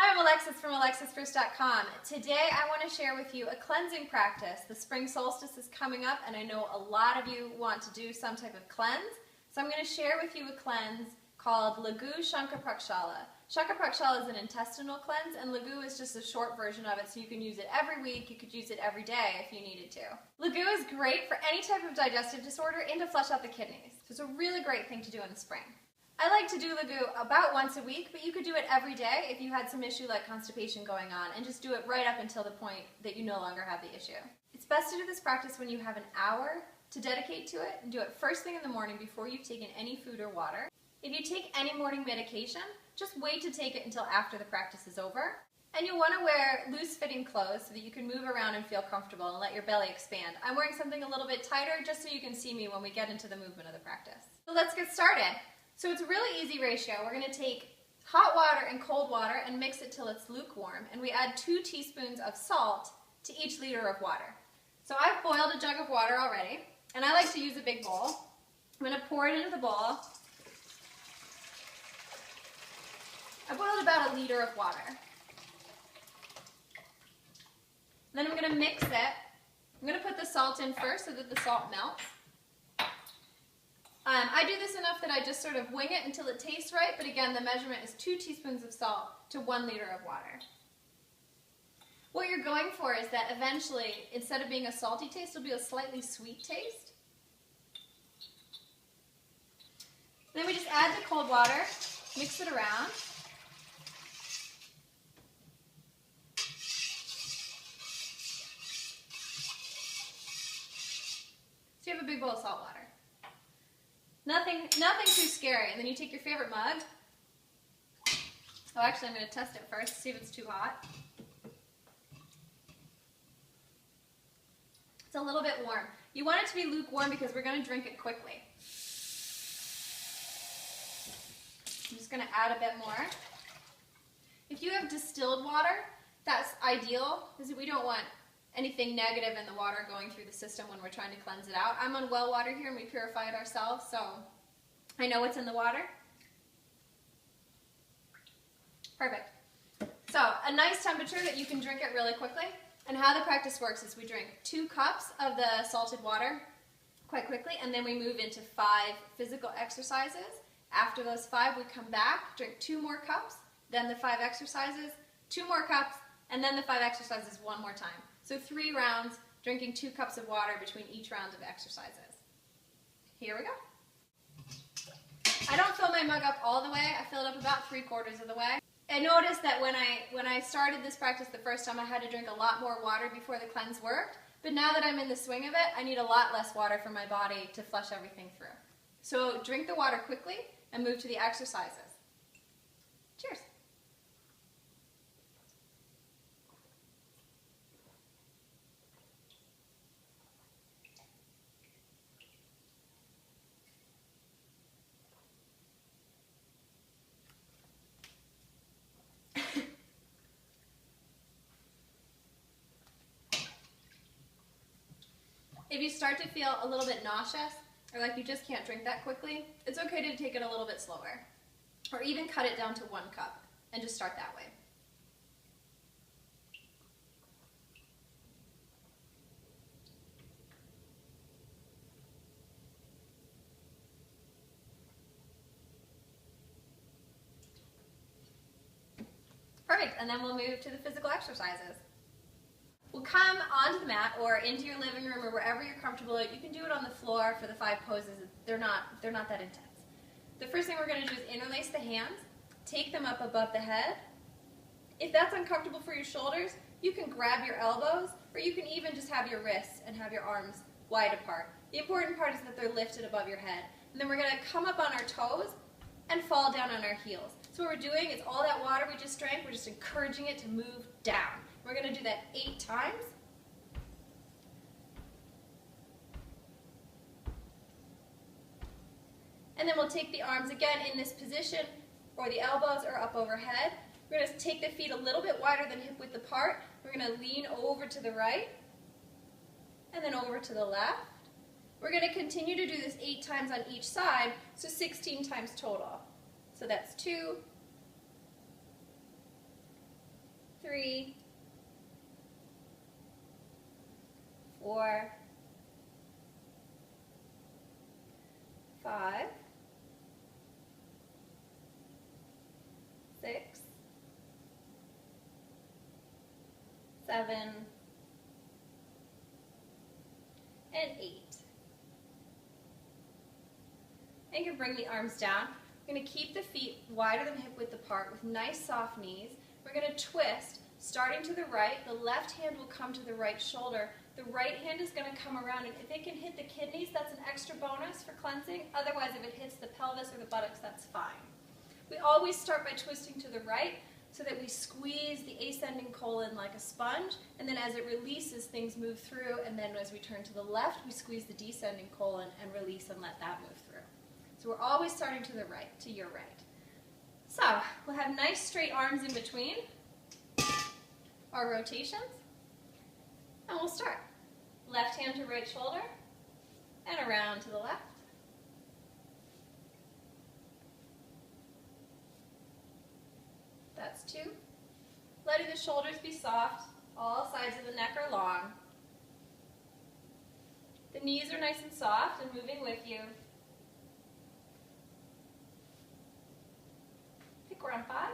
Hi, I'm Alexis from alexisfirst.com. Today I want to share with you a cleansing practice. The spring solstice is coming up and I know a lot of you want to do some type of cleanse. So I'm going to share with you a cleanse called Laghoo Prakshala. Prakshala is an intestinal cleanse and Laghoo is just a short version of it, so you can use it every week, you could use it every day if you needed to. Laghoo is great for any type of digestive disorder and to flush out the kidneys. So it's a really great thing to do in the spring. I like to do Laghoo about once a week, but you could do it every day if you had some issue like constipation going on, and just do it right up until the point that you no longer have the issue. It's best to do this practice when you have an hour to dedicate to it, and do it first thing in the morning before you've taken any food or water. If you take any morning medication, just wait to take it until after the practice is over. And you'll want to wear loose-fitting clothes so that you can move around and feel comfortable and let your belly expand. I'm wearing something a little bit tighter just so you can see me when we get into the movement of the practice. So let's get started. So it's a really easy ratio. We're going to take hot water and cold water and mix it till it's lukewarm, and we add 2 teaspoons of salt to each liter of water. So I've boiled a jug of water already, and I like to use a big bowl. I'm going to pour it into the bowl. I boiled about 1 liter of water. Then I'm going to mix it. I'm going to put the salt in first so that the salt melts. I do this enough that I just sort of wing it until it tastes right, but again, the measurement is 2 teaspoons of salt to 1 liter of water. What you're going for is that eventually, instead of being a salty taste, it'll be a slightly sweet taste. Then we just add the cold water, mix it around. So you have a big bowl of salt water. Nothing too scary. And then you take your favorite mug. Oh, actually I'm going to test it first, see if it's too hot. It's a little bit warm. You want it to be lukewarm because we're going to drink it quickly. I'm just going to add a bit more. If you have distilled water, that's ideal because we don't want anything negative in the water going through the system when we're trying to cleanse it out. I'm on well water here and we purify it ourselves, so I know what's in the water. Perfect. So a nice temperature that you can drink it really quickly. And how the practice works is we drink 2 cups of the salted water quite quickly, and then we move into 5 physical exercises. After those 5, we come back, drink 2 more cups, then the 5 exercises, 2 more cups, and then the 5 exercises 1 more time. So 3 rounds, drinking 2 cups of water between each round of exercises. Here we go. I don't fill my mug up all the way. I fill it up about 3/4 of the way. I noticed that when I started this practice the first time, I had to drink a lot more water before the cleanse worked. But now that I'm in the swing of it, I need a lot less water for my body to flush everything through. So drink the water quickly and move to the exercises. Cheers. If you start to feel a little bit nauseous, or like you just can't drink that quickly, it's okay to take it a little bit slower. Or even cut it down to 1 cup, and just start that way. Perfect, and then we'll move to the physical exercises. We'll come onto the mat or into your living room or wherever you're comfortable. You can do it on the floor for the 5 poses. They're not that intense. The first thing we're going to do is interlace the hands, take them up above the head. If that's uncomfortable for your shoulders, you can grab your elbows, or you can even just have your wrists and have your arms wide apart. The important part is that they're lifted above your head. And then we're going to come up on our toes and fall down on our heels. So what we're doing is all that water we just drank, we're just encouraging it to move down. We're going to do that 8 times. And then we'll take the arms again in this position, or the elbows are up overhead. We're going to take the feet a little bit wider than hip width apart. We're going to lean over to the right, and then over to the left. We're going to continue to do this 8 times on each side, so 16 times total. So that's 2, 3, 4, 5, 6, 7, and 8. And you can bring the arms down. We're going to keep the feet wider than hip width apart with nice soft knees. We're going to twist, starting to the right. The left hand will come to the right shoulder. The right hand is going to come around, and if it can hit the kidneys, that's an extra bonus for cleansing. Otherwise, if it hits the pelvis or the buttocks, that's fine. We always start by twisting to the right so that we squeeze the ascending colon like a sponge, and then as it releases, things move through, and then as we turn to the left, we squeeze the descending colon and release and let that move through. So we're always starting to the right, to your right. So we'll have nice straight arms in between our rotations, and we'll start. Left hand to right shoulder, and around to the left. That's 2. Letting the shoulders be soft. All sides of the neck are long. The knees are nice and soft and moving with you. I think we're on 5.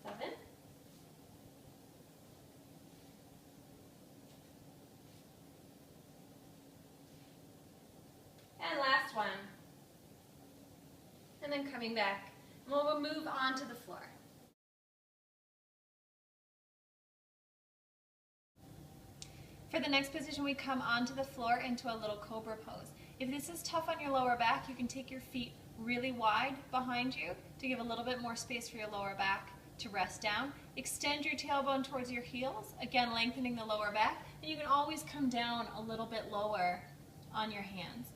7. And last one. And then coming back. And we'll move on to the floor. For the next position, we come onto the floor into a little cobra pose. If this is tough on your lower back, you can take your feet really wide behind you to give a little bit more space for your lower back to rest down. Extend your tailbone towards your heels, again lengthening the lower back, and you can always come down a little bit lower on your hands.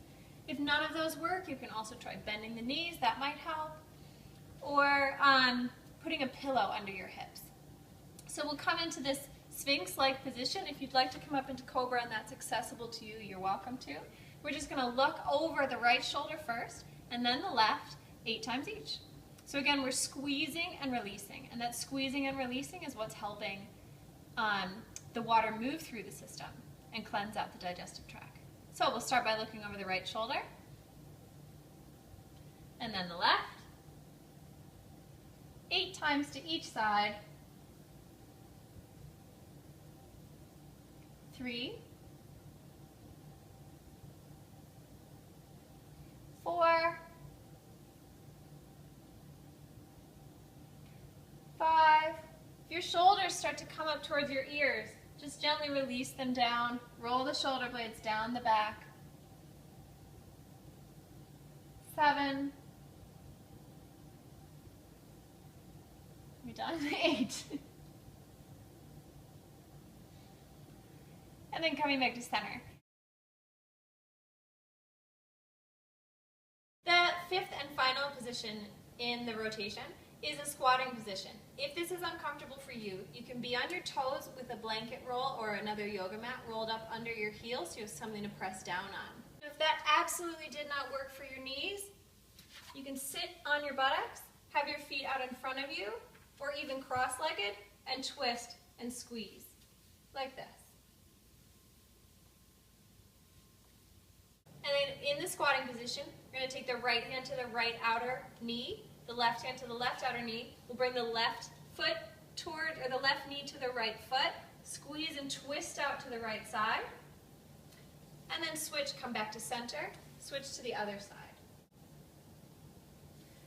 If none of those work, you can also try bending the knees, that might help, or putting a pillow under your hips. So we'll come into this Sphinx-like position. If you'd like to come up into Cobra and that's accessible to you, you're welcome to. We're just going to look over the right shoulder first, and then the left, 8 times each. So again, we're squeezing and releasing, and that squeezing and releasing is what's helping the water move through the system and cleanse out the digestive tract. So we'll start by looking over the right shoulder, and then the left, 8 times to each side. 3, 4, 5. If your shoulders start to come up towards your ears, just gently release them down. Roll the shoulder blades down the back. 7. We're done. 8. And then coming back to center. The 5th and final position in the rotation is a squatting position. If this is uncomfortable for you, you can be on your toes with a blanket roll or another yoga mat rolled up under your heels so you have something to press down on. If that absolutely did not work for your knees, you can sit on your buttocks, have your feet out in front of you, or even cross-legged, and twist and squeeze, like this. And then in the squatting position, we're going to take the right hand to the right outer knee, the left hand to the left outer knee. We'll bring the left foot toward, or the left knee to the right foot, squeeze and twist out to the right side, and then switch, come back to center, switch to the other side.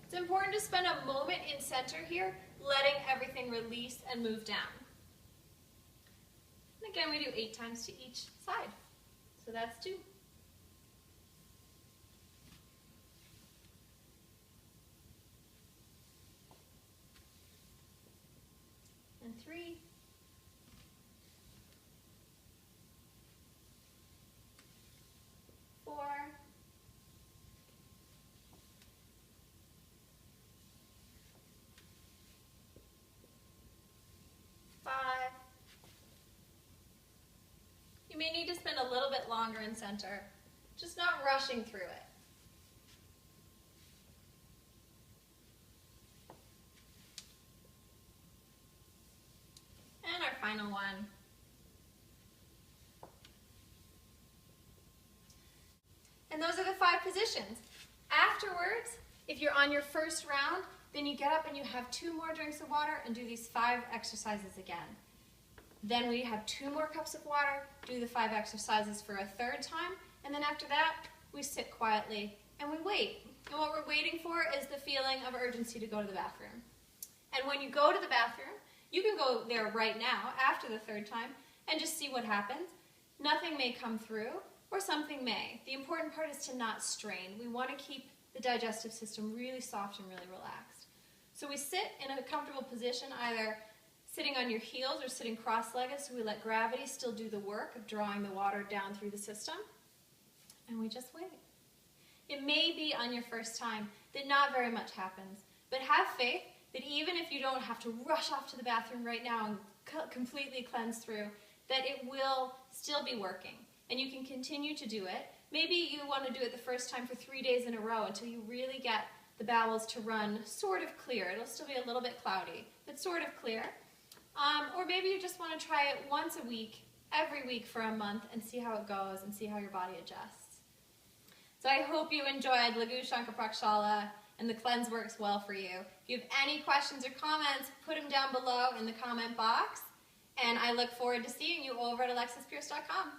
It's important to spend a moment in center here, letting everything release and move down. And again, we do 8 times to each side. So that's 2. And 3. 4. 5. You may need to spend a little bit longer in center, just not rushing through it. one. And those are the 5 positions. Afterwards, if you're on your first round, then you get up and you have 2 more drinks of water and do these 5 exercises again. Then we have 2 more cups of water, do the 5 exercises for a 3rd time, and then after that, we sit quietly and we wait. And what we're waiting for is the feeling of urgency to go to the bathroom. And when you go to the bathroom, you can go there right now after the 3rd time and just see what happens. Nothing may come through, or something may. The important part is to not strain. We want to keep the digestive system really soft and really relaxed. So we sit in a comfortable position, either sitting on your heels or sitting cross-legged, so we let gravity still do the work of drawing the water down through the system, and we just wait. It may be on your first time that not very much happens, but have faith that even if you don't have to rush off to the bathroom right now and completely cleanse through, that it will still be working. And you can continue to do it. Maybe you want to do it the first time for 3 days in a row until you really get the bowels to run sort of clear. It'll still be a little bit cloudy, but sort of clear. Or maybe you just want to try it once a week, every week for a month, and see how it goes and see how your body adjusts. So I hope you enjoyed Laghoo Shankar Prakshala and the cleanse works well for you. If you have any questions or comments, put them down below in the comment box. And I look forward to seeing you over at AlexisPierce.com.